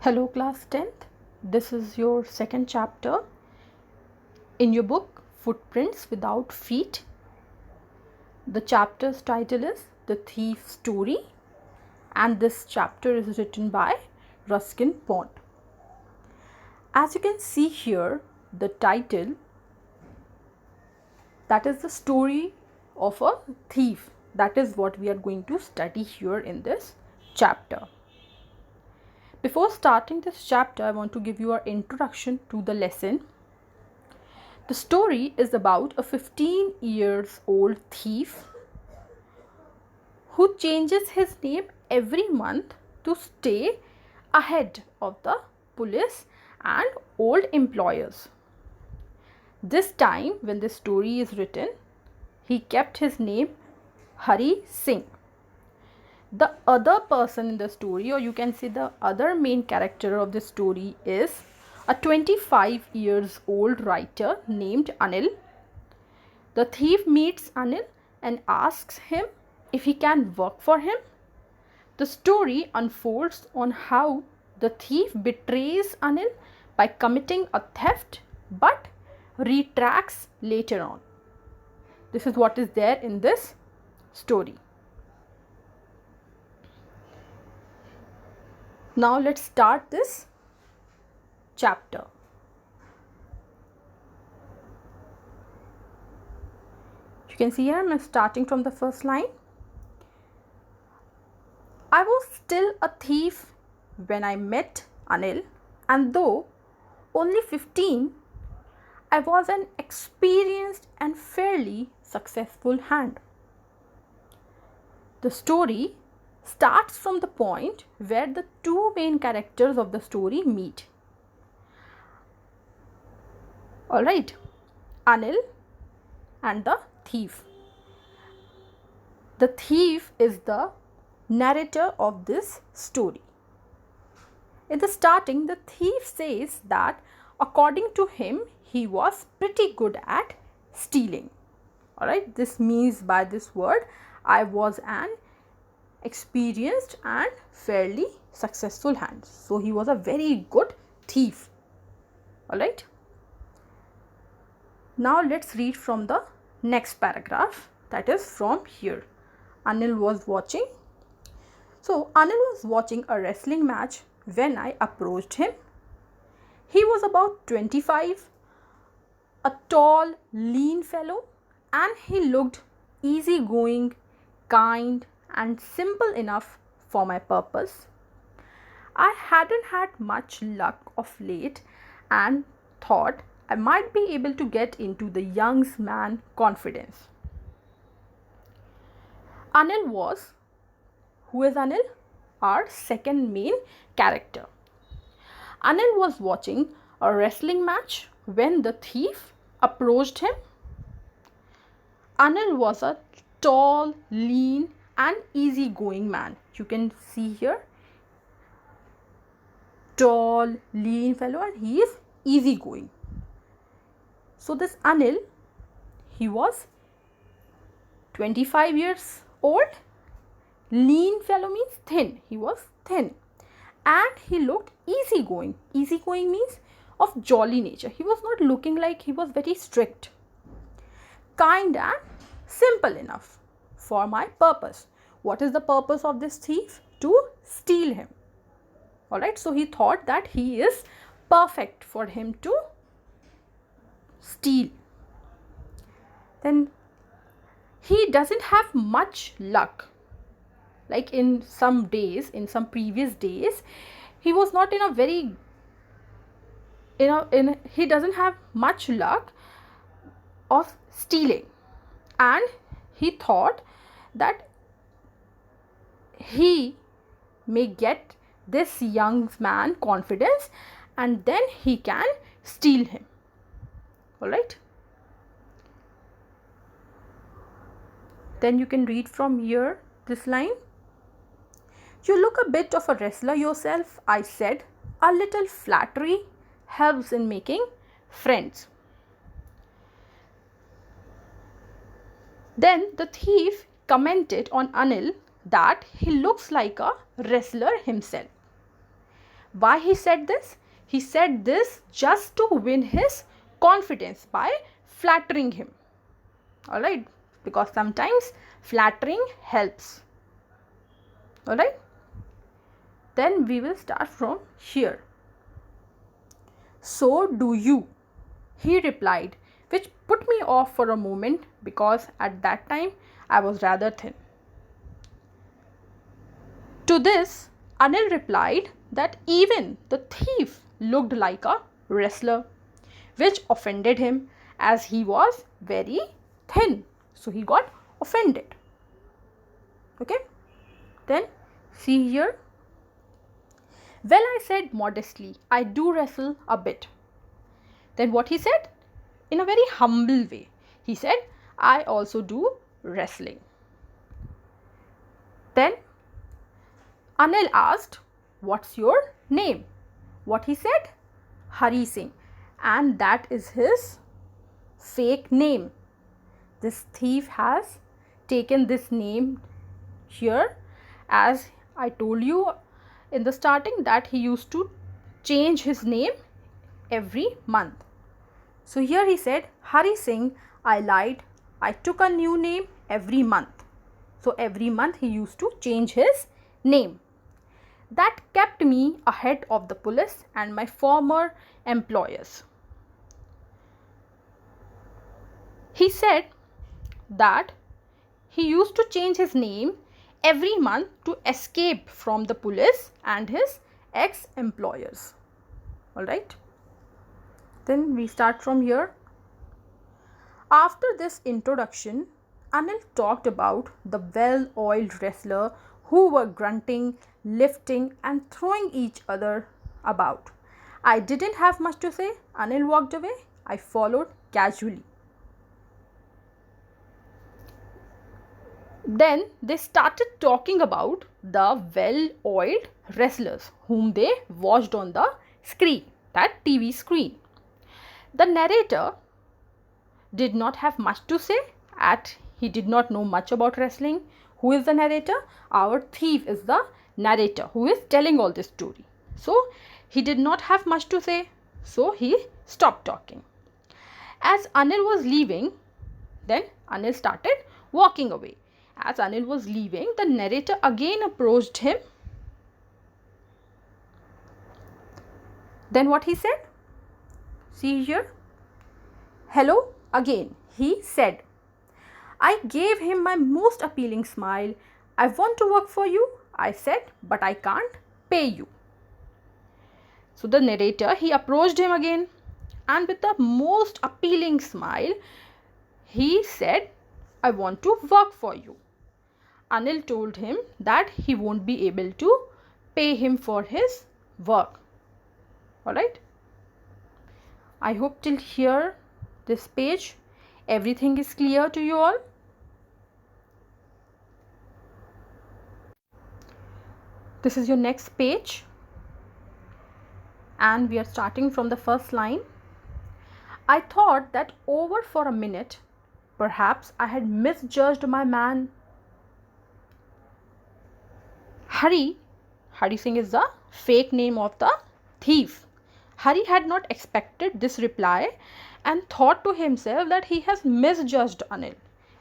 Hello class 10th, this is your second chapter in your book Footprints Without Feet. The chapter's title is The Thief's Story and this chapter is written by Ruskin Pond. As you can see here, the title, that is the story of a thief. That is what we are going to study here in this chapter. Before starting this chapter, I want to give you an introduction to the lesson. The story is about a 15 years old thief who changes his name every month to stay ahead of the police and old employers. This time when the story is written, he kept his name Hari Singh. The other person in the story, or you can say the other main character of the story, is a 25 years old writer named Anil. The thief meets Anil and asks him if he can work for him. The story unfolds on how the thief betrays Anil by committing a theft but retracts later on. This is what is there in this story. Now let's start this chapter. You can see here I'm starting from the first line. I was still a thief when I met Anil, and though only 15, I was an experienced and fairly successful hand. The story starts from the point where the two main characters of the story meet. Alright, Anil and the thief. The thief is the narrator of this story. In the starting, the thief says that according to him, he was pretty good at stealing. Alright, this means by this word, I was an experienced and fairly successful hand. So he was a very good thief. Alright. Now let's read from the next paragraph, that is from here. Anil was watching. So Anil was watching a wrestling match when I approached him. He was about 25, a tall, lean fellow, and he looked easygoing, kind, and simple enough for my purpose. I hadn't had much luck of late and thought I might be able to get into the young man's confidence. Anil was, who is Anil? Our second main character. Anil was watching a wrestling match when the thief approached him. Anil was a tall, lean, and easygoing man. You can see here, tall, lean fellow, and he is easygoing. So this Anil, he was 25 years old. Lean fellow means thin. He was thin. And he looked easygoing. Easygoing means of jolly nature. He was not looking like he was very strict. Kind and simple enough for my purpose. What is the purpose of this thief? To steal him. Alright, so he thought that he is perfect for him to steal. Then he doesn't have much luck. Like in some days, in some previous days, he was not in a very, he doesn't have much luck of stealing. And he thought that he may get this young man confidence and then he can steal him. Alright. Then you can read from here this line. You look a bit of a wrestler yourself, I said. A little flattery helps in making friends. Then the thief commented on Anil that he looks like a wrestler himself. Why he said this? He said this just to win his confidence by flattering him. Alright, because sometimes flattering helps. Alright, then we will start from here. So do you, he replied, which put me off for a moment because at that time I was rather thin. To this, Anil replied that even the thief looked like a wrestler, which offended him as he was very thin. So he got offended. Okay, then see here. Well, I said modestly, I do wrestle a bit. Then what he said? In a very humble way, he said, I also do wrestling. Then Anil asked, what's your name? What he said? Hari Singh. And that is his fake name. This thief has taken this name here, as I told you in the starting that he used to change his name every month. So here he said, Hari Singh, I lied. I took a new name every month. So every month he used to change his name. That kept me ahead of the police and my former employers. He said that he used to change his name every month to escape from the police and his ex-employers. Alright. Then we start from here. After this introduction, Anil talked about the well-oiled wrestler who were grunting, lifting and throwing each other about. I didn't have much to say. Anil walked away. I followed casually. Then they started talking about the well-oiled wrestlers whom they watched on the screen, that TV screen. The narrator did not have much to say, as he did not know much about wrestling. Who is the narrator? Our thief is the narrator who is telling all this story. So he did not have much to say, so he stopped talking. As Anil was leaving, then Anil started walking away. As Anil was leaving, the narrator again approached him. Then what he said? See here. Hello again, he said. I gave him my most appealing smile. I want to work for you, I said, but I can't pay you. So the narrator, he approached him again and with the most appealing smile, he said, I want to work for you. Anil told him that he won't be able to pay him for his work. Alright. I hope till here, this page, everything is clear to you all. This is your next page. And we are starting from the first line. I thought that over for a minute, perhaps I had misjudged my man. Hari Singh is the fake name of the thief. Hari had not expected this reply and thought to himself that he has misjudged Anil,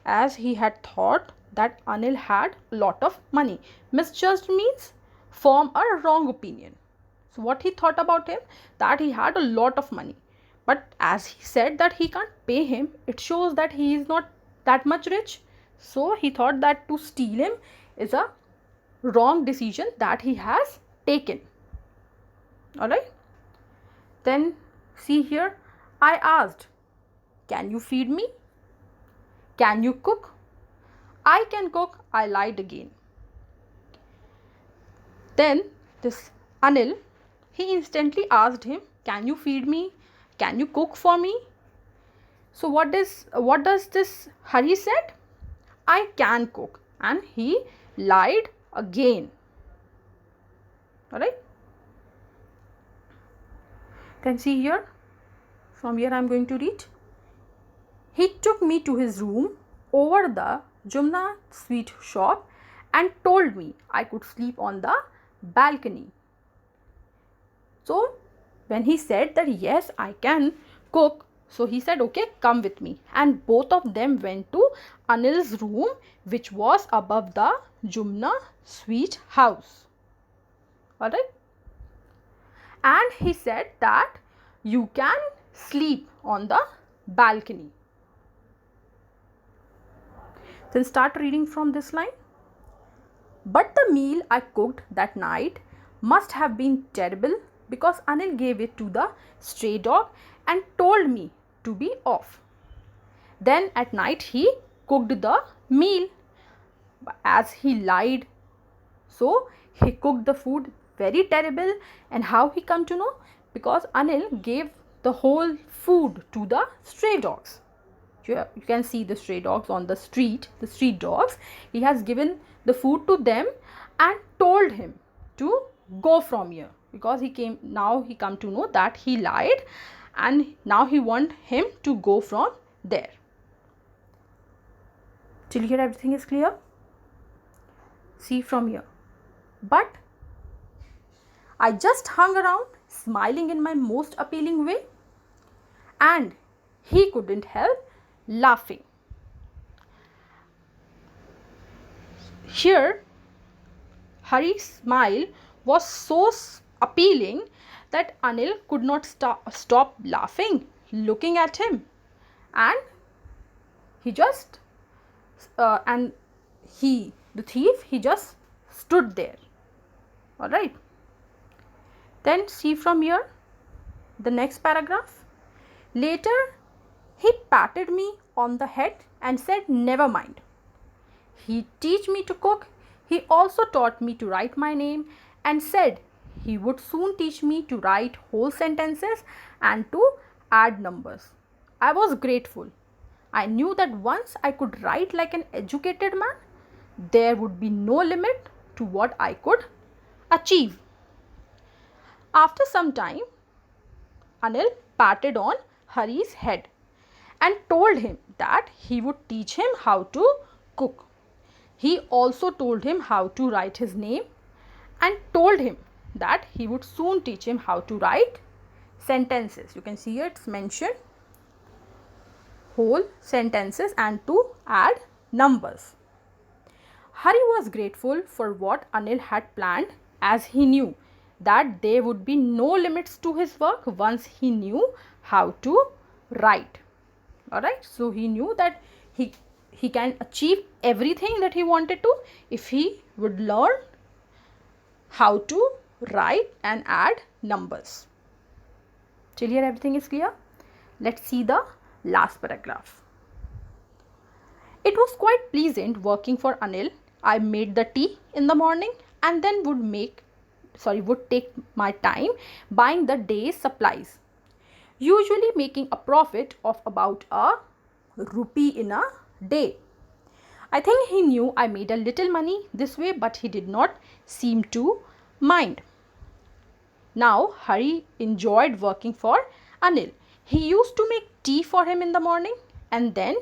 as he had thought that Anil had a lot of money. Misjudged means form a wrong opinion. So what he thought about him? That he had a lot of money. But as he said that he can't pay him, it shows that he is not that much rich. So he thought that to steal him is a wrong decision that he has taken. Alright. Then see here, I asked, can you feed me? Can you cook? I can cook, I lied again. Then this Anil, he instantly asked him, can you feed me? Can you cook for me? So what does this Hari said? I can cook, and he lied again. Alright. Then see here, from here I am going to read. He took me to his room over the Jumna sweet shop and told me I could sleep on the balcony. So when he said that yes, I can cook, so he said, okay, come with me. And both of them went to Anil's room, which was above the Jumna sweet house. Alright. And he said that you can sleep on the balcony. Then start reading from this line. But the meal I cooked that night must have been terrible, because Anil gave it to the stray dog and told me to be off. Then at night he cooked the meal as he lied. So he cooked the food very terrible. And how he come to know? Because Anil gave the whole food to the stray dogs. You can see the stray dogs on the street, the street dogs. He has given the food to them and told him to go from here, because he come to know that he lied, and now he want him to go from there. Till here everything is clear? See from here. But I just hung around, smiling in my most appealing way, and he couldn't help laughing. Here, Hari's smile was so appealing that Anil could not stop laughing, looking at him, and he just the thief, he just stood there. All right. Then see from here the next paragraph. Later, he patted me on the head and said, never mind. He teach me to cook. He also taught me to write my name and said he would soon teach me to write whole sentences and to add numbers. I was grateful. I knew that once I could write like an educated man, there would be no limit to what I could achieve. After some time, Anil patted on Hari's head and told him that he would teach him how to cook. He also told him how to write his name and told him that he would soon teach him how to write sentences. You can see here it's mentioned whole sentences and to add numbers. Hari was grateful for what Anil had planned, as he knew that there would be no limits to his work once he knew how to write. Alright, so he knew that he can achieve everything that he wanted to if he would learn how to write and add numbers. Till here everything is clear? Let's see the last paragraph. It was quite pleasant working for Anil. I made the tea in the morning and then would take my time buying the day's supplies, usually making a profit of about ₹1 in a day. I think he knew I made a little money this way, but he did not seem to mind. Now Hari enjoyed working for Anil. He used to make tea for him in the morning, and then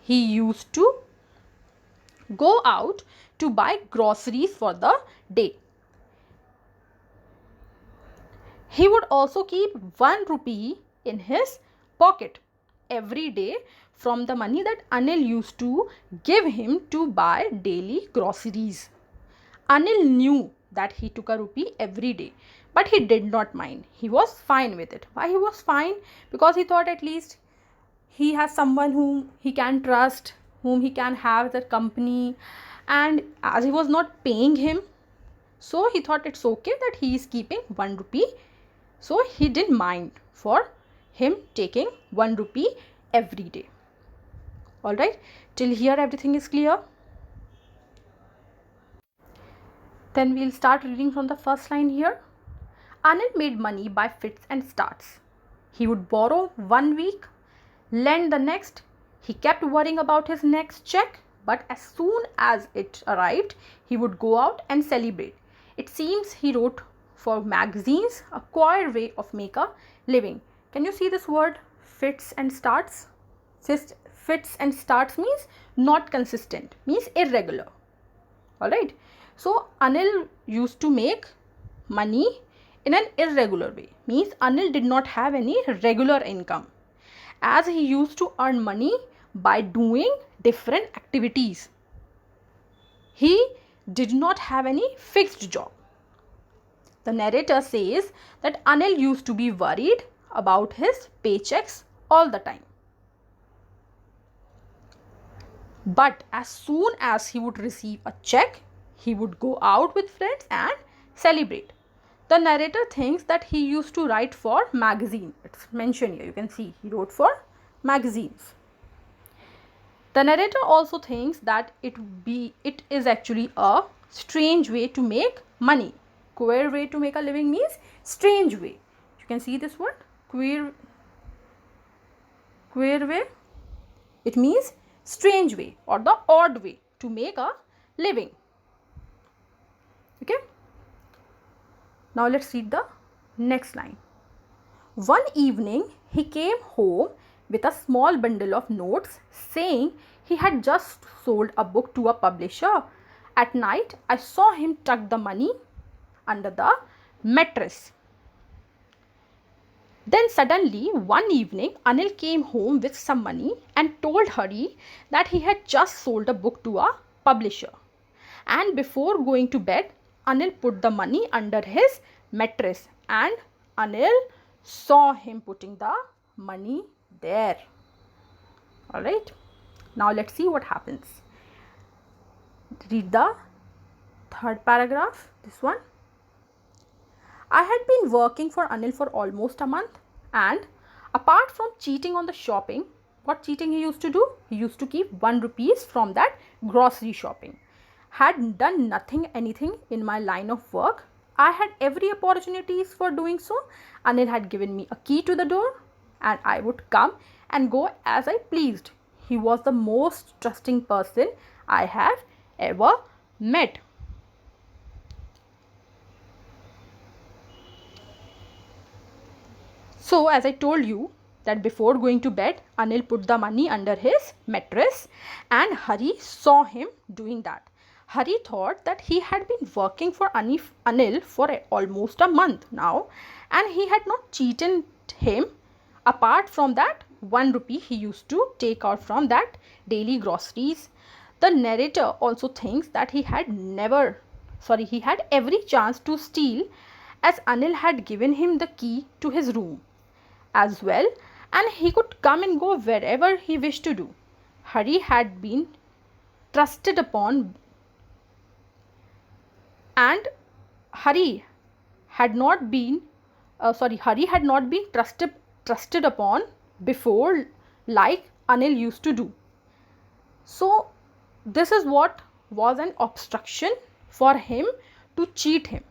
he used to go out to buy groceries for the day. He would also keep ₹1 in his pocket every day from the money that Anil used to give him to buy daily groceries. Anil knew that he took ₹1 every day, but he did not mind. He was fine with it. Why he was fine? Because he thought at least he has someone whom he can trust, whom he can have the company, and as he was not paying him, so he thought it's okay that he is keeping ₹1. So he didn't mind for him taking ₹1 every day. Alright, till here everything is clear? Then we'll start reading from the first line here. Anil made money by fits and starts. He would borrow 1 week, lend the next. He kept worrying about his next check, but as soon as it arrived, he would go out and celebrate. It seems he wrote for magazines, a queer way of make a living. Can you see this word fits and starts? Fits and starts means not consistent, means irregular. Alright. So Anil used to make money in an irregular way. Means Anil did not have any regular income, as he used to earn money by doing different activities. He did not have any fixed job. The narrator says that Anil used to be worried about his paychecks all the time. But as soon as he would receive a check, he would go out with friends and celebrate. The narrator thinks that he used to write for magazine. It's mentioned here. You can see he wrote for magazines. The narrator also thinks that it is actually a strange way to make money. Queer way to make a living means strange way. You can see this word, queer way. It means strange way or the odd way to make a living. Okay. Now let's read the next line. One evening he came home with a small bundle of notes saying he had just sold a book to a publisher. At night I saw him tuck the money under the mattress. Then suddenly one evening Anil came home with some money and told Hari that he had just sold a book to a publisher. And before going to bed, Anil put the money under his mattress and Anil saw him putting the money there. Alright. Now let's see what happens. Read the third paragraph. This one. I had been working for Anil for almost a month, and apart from cheating on the shopping, what cheating he used to do? He used to keep 1 rupees from that grocery shopping. Had done anything in my line of work. I had every opportunities for doing so. Anil had given me a key to the door and I would come and go as I pleased. He was the most trusting person I have ever met. So as I told you that before going to bed, Anil put the money under his mattress and Hari saw him doing that. Hari thought that he had been working for Anil for almost a month now and he had not cheated him apart from that 1 rupee he used to take out from that daily groceries. The narrator also thinks that he had every chance to steal, as Anil had given him the key to his room as well and he could come and go wherever he wished to do. Hari had been trusted upon and Hari had not been trusted upon before like Anil used to do. So this is what was an obstruction for him to cheat him.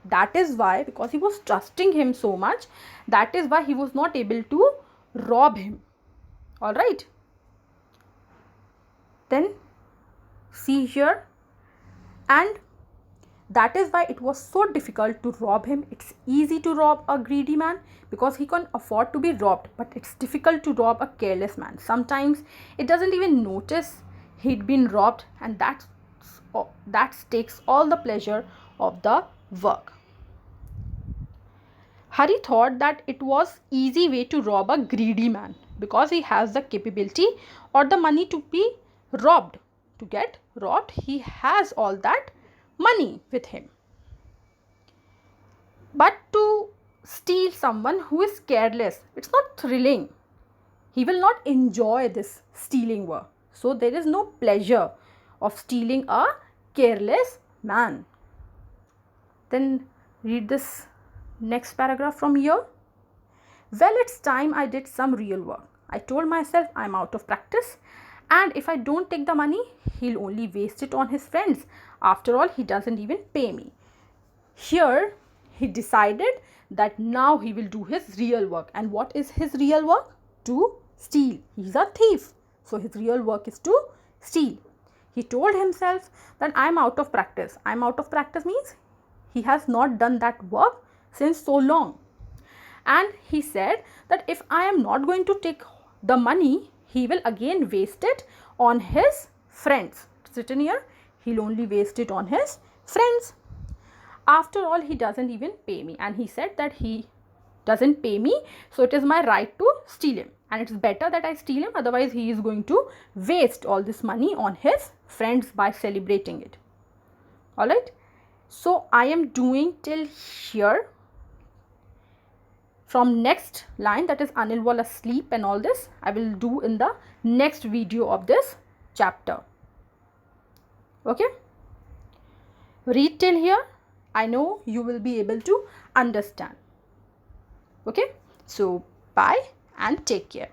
That is why, because he was trusting him so much, that is why he was not able to rob him. Alright. Then see here, and that is why it was so difficult to rob him. It's easy to rob a greedy man because he can afford to be robbed, but it's difficult to rob a careless man. Sometimes it doesn't even notice he'd been robbed, and that takes all the pleasure of the work. Hari thought that it was easy way to rob a greedy man because he has the capability or the money to be robbed. To get robbed, he has all that money with him. But to steal someone who is careless, it's not thrilling. He will not enjoy this stealing work. So there is no pleasure of stealing a careless man. Then read this next paragraph from here. Well, it's time I did some real work. I told myself I'm out of practice, and if I don't take the money, he'll only waste it on his friends. After all, he doesn't even pay me. Here, he decided that now he will do his real work. And what is his real work? To steal. He's a thief. So his real work is to steal. He told himself that I'm out of practice. I'm out of practice means he has not done that work since so long. And he said that if I am not going to take the money, he will again waste it on his friends. It's written here, he'll only waste it on his friends. After all, he doesn't even pay me, and he said that he doesn't pay me, so it is my right to steal him, and it's better that I steal him, otherwise he is going to waste all this money on his friends by celebrating it. All right, so I am doing till here. From next line, that is Anil was asleep and all this, I will do in the next video of this chapter. Okay, read till here. I know you will be able to understand. Okay, so bye and take care.